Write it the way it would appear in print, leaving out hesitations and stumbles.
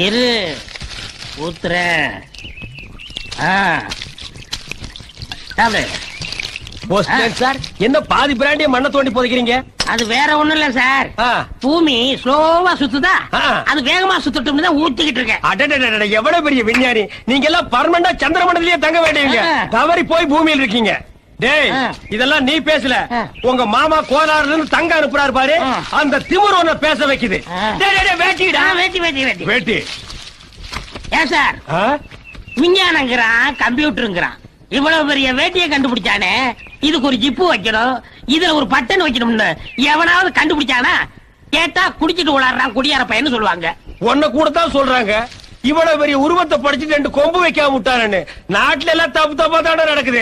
இரு ஊத்துறேன். சார் என்ன பாதி பிராண்டிய மண்ணை தோண்டி புதைக்கிறீங்க? அது வேற ஒண்ணும் இல்ல சார், பூமி ஸ்லோவா சுத்துதா, அது வேகமா சுத்தட்டும் தான் ஊத்திக்கிட்டு இருக்கேன். எவ்வளவு பெரிய விஞ்ஞானி நீங்க எல்லாம் பர்மனண்டா சந்திரமண்டலத்திலேயே தங்க வேண்டியவங்க, தவறி போய் பூமியில் இருக்கீங்க. டேய் இதெல்லாம் நீ பேசல, உங்க மாமா கோலாறுல இருந்து தங்க அனுப்புறாரு பாரு, அந்த திமிரு உன்னை பேச வைக்குது. வேட்டி ஏன் சார் விஞ்ஞானங்கிறான் கம்ப்யூட்டருங்கிறான், இவ்வளவு பெரிய வேட்டியை கண்டுபிடிச்சானே, இதுக்கு ஒரு ஜிப்பு வைக்கணும், இதுல ஒரு பட்டன் வைக்கணும்னு எவனாவது கண்டுபிடிச்சானா? கேட்டா குடிச்சிட்டு விளையாடுறான் குடியார பையன்னு சொல்லுவாங்க. உன்னை கூட தான் சொல்றாங்க, இவ்வளவு பெரிய உருவத்தை படிச்சுட்டு 2 கொம்பு வைக்காம விட்டானு. நாட்டுல எல்லாம் தப்பு தப்பா தானே நடக்குது.